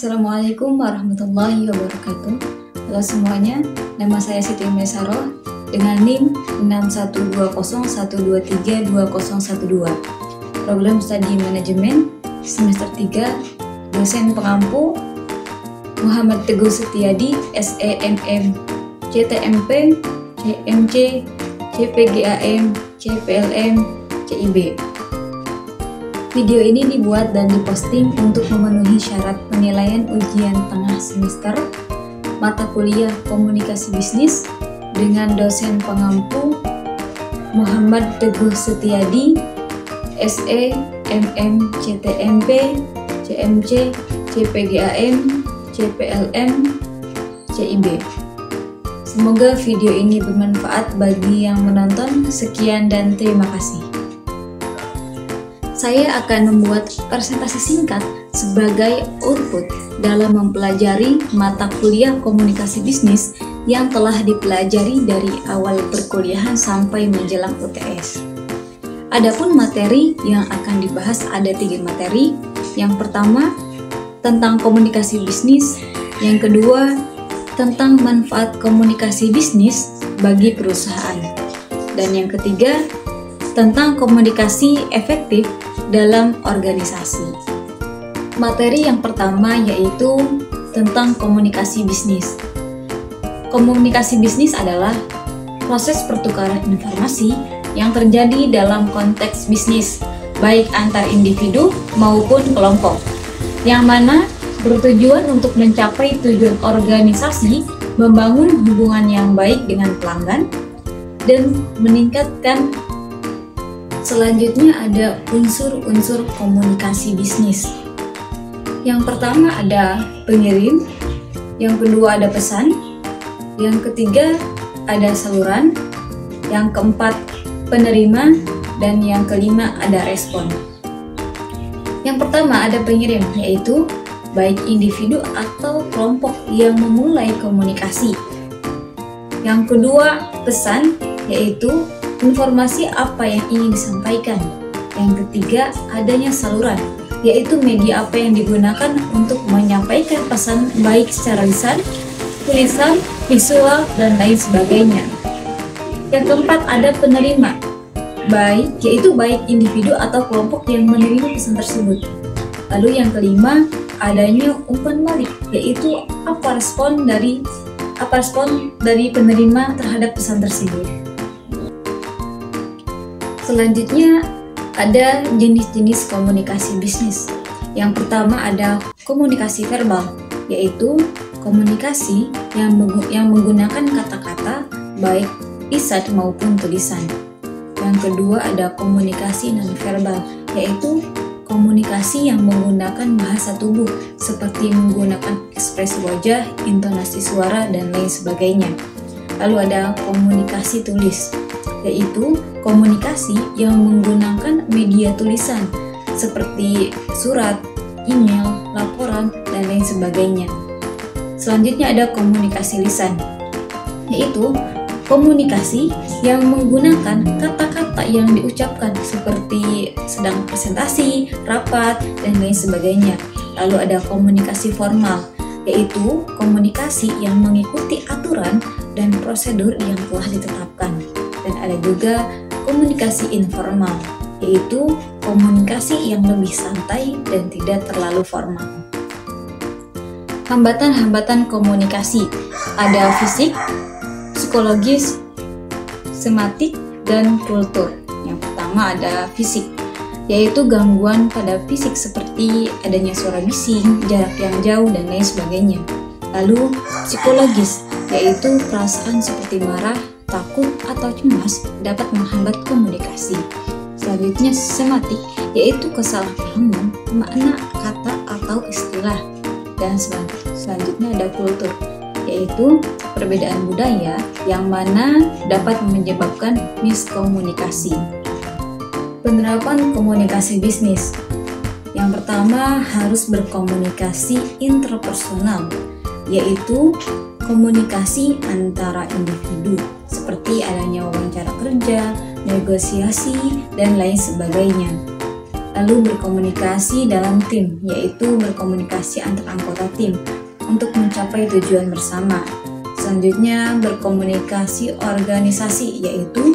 Assalamualaikum warahmatullahi wabarakatuh. Halo semuanya, nama saya Siti Mesaroh dengan NIM 61201232012. Program Studi Manajemen semester 3, dosen pengampu Muhammad Teguh Setiadi, SEMM, CTMP, CMC, CPGAM, CPLM, CIB. Video ini dibuat dan diposting untuk memenuhi syarat penilaian ujian tengah semester mata kuliah Komunikasi Bisnis dengan dosen pengampu Muhammad Teguh Setiadi, SE, MM, CTMP, CMC, CPGAM, CPLM, CIB. Semoga video ini bermanfaat bagi yang menonton. Sekian dan terima kasih. Saya akan membuat presentasi singkat sebagai output dalam mempelajari mata kuliah komunikasi bisnis yang telah dipelajari dari awal perkuliahan sampai menjelang UTS. Adapun materi yang akan dibahas ada 3 materi. Yang pertama, tentang komunikasi bisnis. Yang kedua, tentang manfaat komunikasi bisnis bagi perusahaan. Dan yang ketiga, tentang komunikasi efektif dalam organisasi. Materi yang pertama yaitu tentang komunikasi bisnis. Komunikasi bisnis adalah proses pertukaran informasi yang terjadi dalam konteks bisnis, baik antar individu maupun kelompok, yang mana bertujuan untuk mencapai tujuan organisasi, membangun hubungan yang baik dengan pelanggan, dan meningkatkan. Selanjutnya ada unsur-unsur komunikasi bisnis. Yang pertama ada pengirim, yang kedua ada pesan, yang ketiga ada saluran, yang keempat penerima, dan yang kelima ada respon. Yang pertama ada pengirim, yaitu baik individu atau kelompok yang memulai komunikasi. Yang kedua pesan, yaitu informasi apa yang ingin disampaikan. Yang ketiga, adanya saluran, yaitu media apa yang digunakan untuk menyampaikan pesan baik secara lisan, tulisan, visual, dan lain sebagainya. Yang keempat, ada penerima, yaitu baik individu atau kelompok yang menerima pesan tersebut. Lalu yang kelima, adanya umpan balik, yaitu apa respon dari penerima terhadap pesan tersebut. Selanjutnya ada jenis-jenis komunikasi bisnis. Yang pertama ada komunikasi verbal, yaitu komunikasi yang menggunakan kata-kata baik lisan maupun tulisan. Yang kedua ada komunikasi non-verbal, yaitu komunikasi yang menggunakan bahasa tubuh seperti menggunakan ekspresi wajah, intonasi suara, dan lain sebagainya. Lalu ada komunikasi tulis, yaitu komunikasi yang menggunakan media tulisan seperti surat, email, laporan, dan lain sebagainya. Selanjutnya ada komunikasi lisan, yaitu komunikasi yang menggunakan kata-kata yang diucapkan seperti sedang presentasi, rapat, dan lain sebagainya. Lalu ada komunikasi formal, yaitu komunikasi yang mengikuti aturan dan prosedur yang telah ditetapkan. Dan ada juga komunikasi informal, yaitu komunikasi yang lebih santai dan tidak terlalu formal. Hambatan-hambatan komunikasi ada fisik, psikologis, sematik, dan kultur. Yang pertama ada fisik, yaitu gangguan pada fisik seperti adanya suara bising, jarak yang jauh, dan lain sebagainya. Lalu psikologis, yaitu perasaan seperti marah, takut, atau cemas dapat menghambat komunikasi. Selanjutnya sematik, yaitu kesalahpahaman makna kata atau istilah. Dan selanjutnya ada kultur, yaitu perbedaan budaya yang mana dapat menyebabkan miskomunikasi. Penerapan komunikasi bisnis. Yang pertama harus berkomunikasi interpersonal, yaitu komunikasi antara individu seperti adanya wawancara kerja, negosiasi, dan lain sebagainya. Lalu berkomunikasi dalam tim, yaitu berkomunikasi antar anggota tim untuk mencapai tujuan bersama. Selanjutnya berkomunikasi organisasi, yaitu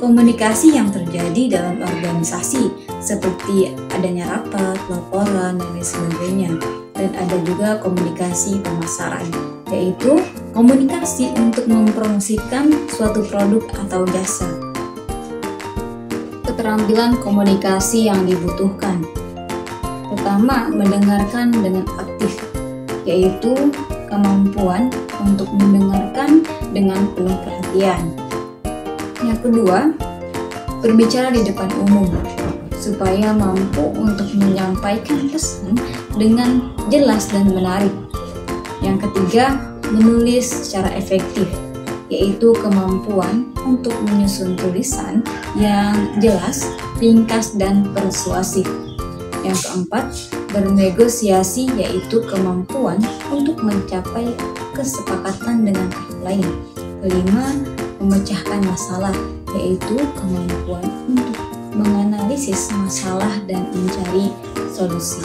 komunikasi yang terjadi dalam organisasi seperti adanya rapat, laporan, dan lain sebagainya. Dan ada juga komunikasi pemasaran, yaitu komunikasi untuk mempromosikan suatu produk atau jasa. Keterampilan komunikasi yang dibutuhkan. Pertama, mendengarkan dengan aktif, yaitu kemampuan untuk mendengarkan dengan penuh perhatian. Yang kedua, berbicara di depan umum, supaya mampu untuk menyampaikan pesan dengan jelas dan menarik. Yang ketiga, menulis secara efektif, yaitu kemampuan untuk menyusun tulisan yang jelas, ringkas, dan persuasif. Yang keempat, bernegosiasi, yaitu kemampuan untuk mencapai kesepakatan dengan orang lain. Kelima, memecahkan masalah, yaitu kemampuan untuk menganalisis masalah dan mencari solusi.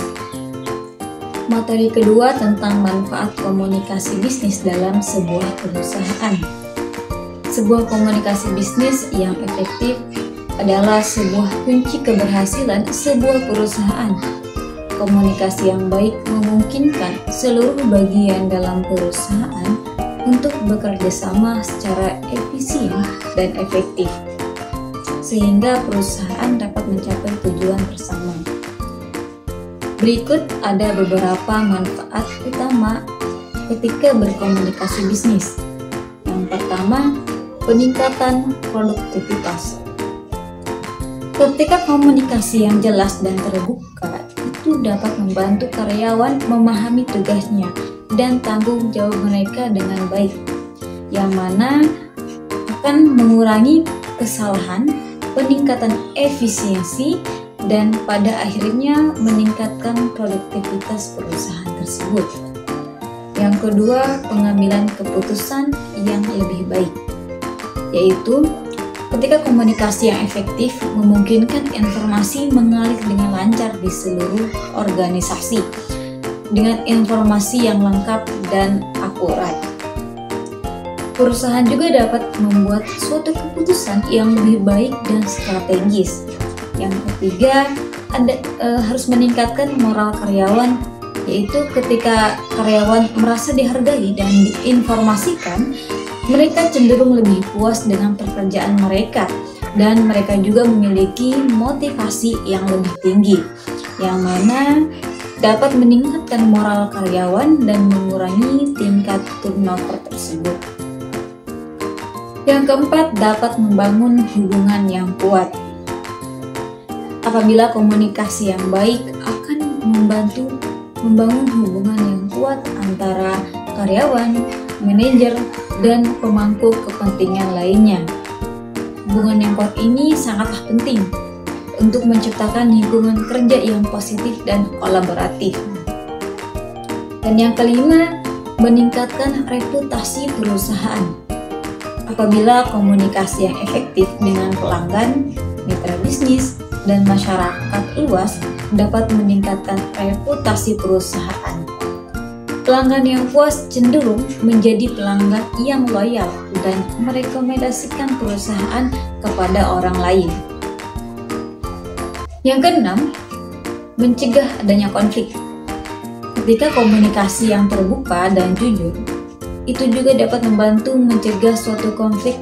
Materi kedua tentang manfaat komunikasi bisnis dalam sebuah perusahaan. Sebuah komunikasi bisnis yang efektif adalah sebuah kunci keberhasilan sebuah perusahaan. Komunikasi yang baik memungkinkan seluruh bagian dalam perusahaan untuk bekerja sama secara efisien dan efektif, sehingga perusahaan dapat mencapai tujuan bersama. Berikut ada beberapa manfaat utama ketika berkomunikasi bisnis. Yang pertama, peningkatan produktivitas. Ketika komunikasi yang jelas dan terbuka, itu dapat membantu karyawan memahami tugasnya dan tanggung jawab mereka dengan baik, yang mana akan mengurangi kesalahan, peningkatan efisiensi, dan pada akhirnya meningkatkan produktivitas perusahaan tersebut. Yang kedua, pengambilan keputusan yang lebih baik, yaitu ketika komunikasi yang efektif memungkinkan informasi mengalir dengan lancar di seluruh organisasi dengan informasi yang lengkap dan akurat. Perusahaan juga dapat membuat suatu keputusan yang lebih baik dan strategis. Yang ketiga, harus meningkatkan moral karyawan, yaitu ketika karyawan merasa dihargai dan diinformasikan, mereka cenderung lebih puas dengan pekerjaan mereka dan mereka juga memiliki motivasi yang lebih tinggi, yang mana dapat meningkatkan moral karyawan dan mengurangi tingkat turnover tersebut. Yang keempat, dapat membangun hubungan yang kuat. Apabila komunikasi yang baik akan membantu membangun hubungan yang kuat antara karyawan, manajer, dan pemangku kepentingan lainnya. Hubungan yang kuat ini sangatlah penting untuk menciptakan lingkungan kerja yang positif dan kolaboratif. Dan yang kelima, meningkatkan reputasi perusahaan. Apabila komunikasi yang efektif dengan pelanggan, mitra bisnis, dan masyarakat luas dapat meningkatkan reputasi perusahaan. Pelanggan yang puas cenderung menjadi pelanggan yang loyal dan merekomendasikan perusahaan kepada orang lain. Yang keenam, mencegah adanya konflik. Ketika komunikasi yang terbuka dan jujur, itu juga dapat membantu mencegah suatu konflik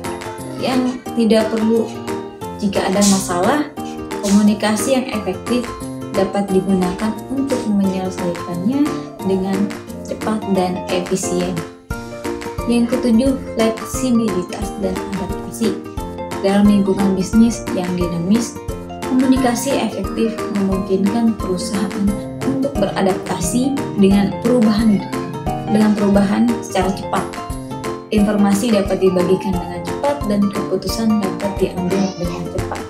yang tidak perlu. Jika ada masalah, komunikasi yang efektif dapat digunakan untuk menyelesaikannya dengan cepat dan efisien. Yang ketujuh, fleksibilitas dan adaptasi. Dalam lingkungan bisnis yang dinamis, komunikasi efektif memungkinkan perusahaan untuk beradaptasi dengan perubahan secara cepat. Informasi dapat dibagikan dengan cepat dan keputusan dapat diambil dengan cepat.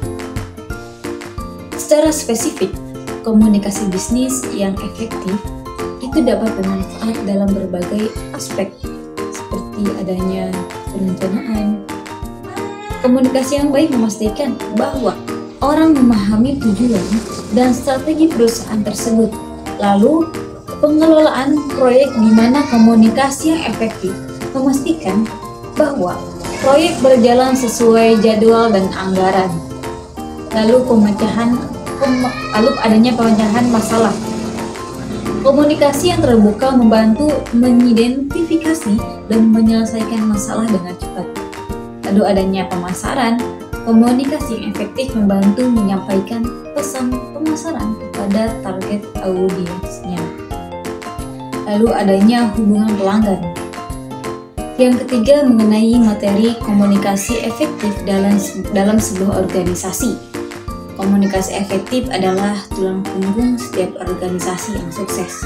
Secara spesifik, komunikasi bisnis yang efektif itu dapat bermanfaat dalam berbagai aspek, seperti adanya perencanaan. Komunikasi yang baik memastikan bahwa orang memahami tujuan dan strategi perusahaan tersebut. Lalu, pengelolaan proyek di mana komunikasi yang efektif memastikan bahwa proyek berjalan sesuai jadwal dan anggaran. Lalu adanya pemecahan masalah. Komunikasi yang terbuka membantu mengidentifikasi dan menyelesaikan masalah dengan cepat. Lalu adanya pemasaran. Komunikasi yang efektif membantu menyampaikan pesan pemasaran kepada target audiensnya. Lalu adanya hubungan pelanggan. Yang ketiga, mengenai materi komunikasi efektif dalam sebuah organisasi. Komunikasi efektif adalah tulang punggung setiap organisasi yang sukses,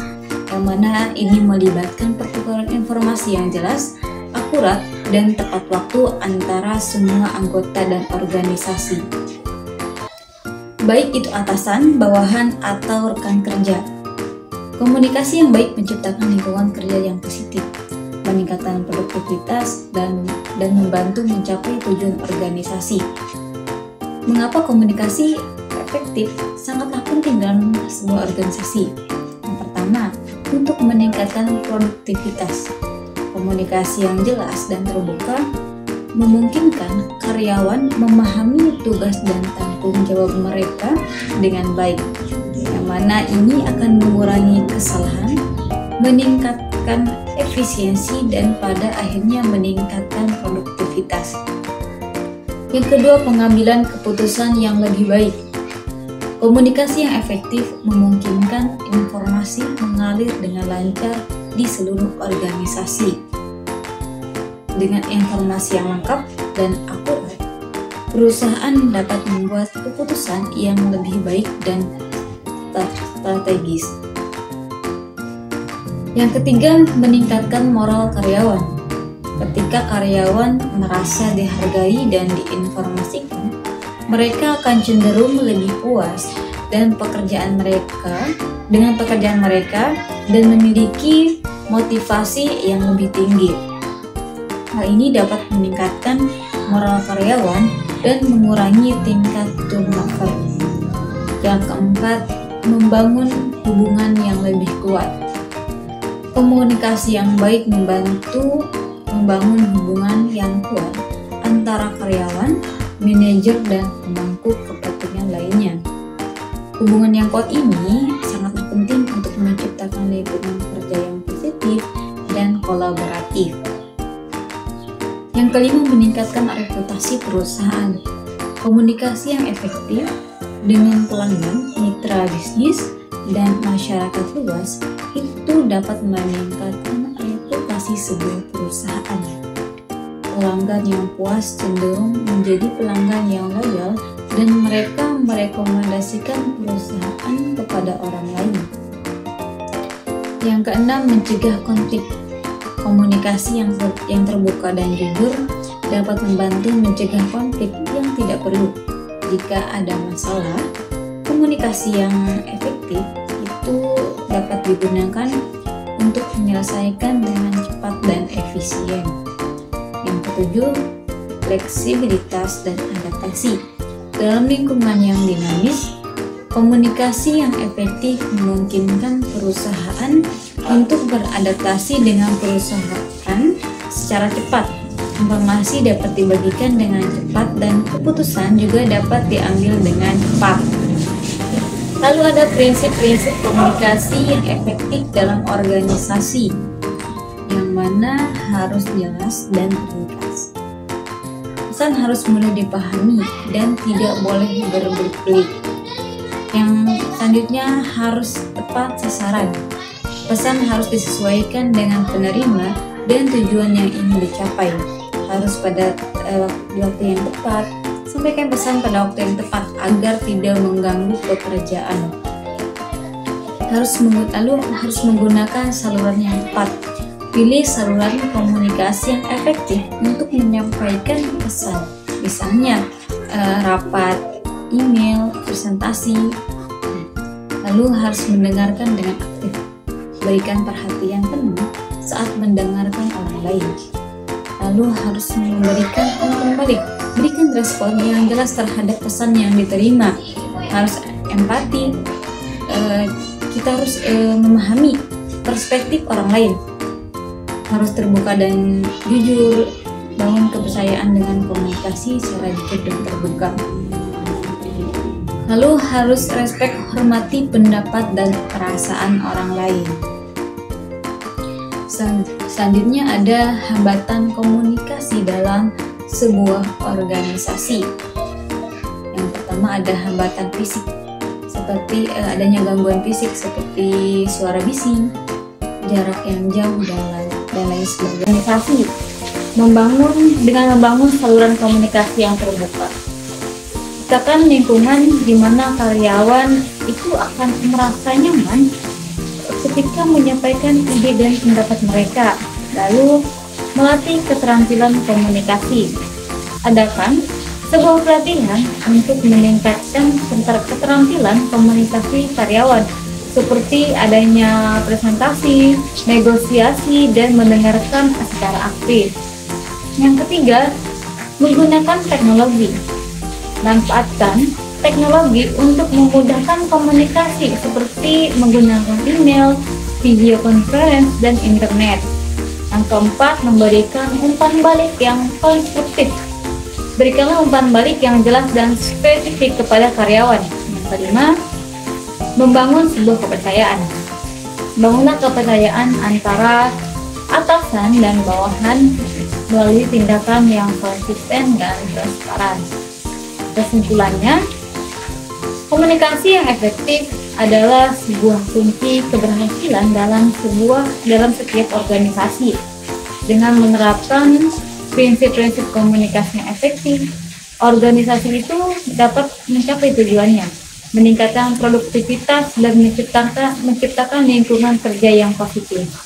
yang mana ini melibatkan pertukaran informasi yang jelas, akurat, dan tepat waktu antara semua anggota dan organisasi. Baik itu atasan, bawahan, atau rekan kerja. Komunikasi yang baik menciptakan lingkungan kerja yang positif, meningkatkan produktivitas, dan membantu mencapai tujuan organisasi. Mengapa komunikasi efektif sangatlah penting dalam sebuah organisasi? Yang pertama, untuk meningkatkan produktivitas. Komunikasi yang jelas dan terbuka memungkinkan karyawan memahami tugas dan tanggung jawab mereka dengan baik, yang mana ini akan mengurangi kesalahan, meningkatkan efisiensi, dan pada akhirnya meningkatkan produktivitas. Yang kedua, pengambilan keputusan yang lebih baik. Komunikasi yang efektif memungkinkan informasi mengalir dengan lancar di seluruh organisasi. Dengan informasi yang lengkap dan akurat, perusahaan dapat membuat keputusan yang lebih baik dan strategis. Yang ketiga, meningkatkan moral karyawan. Ketika karyawan merasa dihargai dan diinformasikan, mereka akan cenderung lebih puas dengan pekerjaan mereka dan memiliki motivasi yang lebih tinggi. Hal ini dapat meningkatkan moral karyawan dan mengurangi tingkat turnover. Yang keempat, membangun hubungan yang lebih kuat. Komunikasi yang baik membantu membangun hubungan yang kuat antara karyawan, manajer, dan pemangku kepentingan lainnya. Hubungan yang kuat ini sangatlah penting untuk menciptakan lingkungan kerja yang positif dan kolaboratif. Yang kelima, meningkatkan reputasi perusahaan. Komunikasi yang efektif dengan pelanggan, mitra bisnis, dan masyarakat luas itu dapat meningkatkan reputasi sebuah perusahaan. Pelanggan yang puas cenderung menjadi pelanggan yang loyal dan mereka merekomendasikan perusahaan kepada orang lain. Yang keenam, mencegah konflik. Komunikasi yang terbuka dan jujur dapat membantu mencegah konflik yang tidak perlu. Jika ada masalah, komunikasi yang efektif itu dapat digunakan untuk menyelesaikan dengan cepat dan efisien. Yang ketujuh, fleksibilitas dan adaptasi. Dalam lingkungan yang dinamis, komunikasi yang efektif memungkinkan perusahaan untuk beradaptasi dengan perusahaan secara cepat. Informasi dapat dibagikan dengan cepat dan keputusan juga dapat diambil dengan cepat. Lalu ada prinsip-prinsip komunikasi yang efektif dalam organisasi, yang mana harus jelas dan ringkas. Pesan harus mudah dipahami dan tidak boleh berbelit-belit. Yang selanjutnya harus tepat sasaran. Pesan harus disesuaikan dengan penerima dan tujuan yang ingin dicapai. Harus pada waktu yang tepat. Sampaikan pesan pada waktu yang tepat agar tidak mengganggu pekerjaan. Harus menggunakan saluran yang tepat. Pilih saluran komunikasi yang efektif untuk menyampaikan pesan. Misalnya rapat, email, presentasi. Lalu harus mendengarkan dengan aktif. Berikan perhatian penuh saat mendengarkan orang lain. Lalu harus memberikan umpan balik. Berikan respon yang jelas terhadap pesan yang diterima. Harus empati. Kita harus memahami perspektif orang lain. Harus terbuka dan jujur. Bangun kepercayaan dengan komunikasi secara jujur dan terbuka. Lalu harus respect, hormati pendapat dan perasaan orang lain. Selanjutnya ada hambatan komunikasi dalam sebuah organisasi. Yang pertama ada hambatan fisik, seperti adanya gangguan fisik seperti suara bising, jarak yang jauh dan lain sebagainya. Organisasi membangun saluran komunikasi yang terbuka. Ciptakan lingkungan di mana karyawan itu akan merasa nyaman ketika menyampaikan ide dan pendapat mereka. Lalu melatih keterampilan komunikasi. Adakan sebuah pelatihan untuk meningkatkan keterampilan komunikasi karyawan, seperti adanya presentasi, negosiasi, dan mendengarkan secara aktif. Yang ketiga, menggunakan teknologi. Manfaatkan teknologi untuk memudahkan komunikasi seperti menggunakan email, video conference, dan internet. Yang keempat, memberikan umpan balik yang konstruktif. Berikanlah umpan balik yang jelas dan spesifik kepada karyawan. Yang kelima, membangun sebuah kepercayaan. Bangunlah kepercayaan antara atasan dan bawahan melalui tindakan yang konsisten dan transparan. Kesimpulannya, komunikasi yang efektif adalah sebuah kunci keberhasilan dalam setiap organisasi. Dengan menerapkan prinsip-prinsip komunikasi yang efektif, organisasi itu dapat mencapai tujuannya, meningkatkan produktivitas dan menciptakan lingkungan kerja yang positif.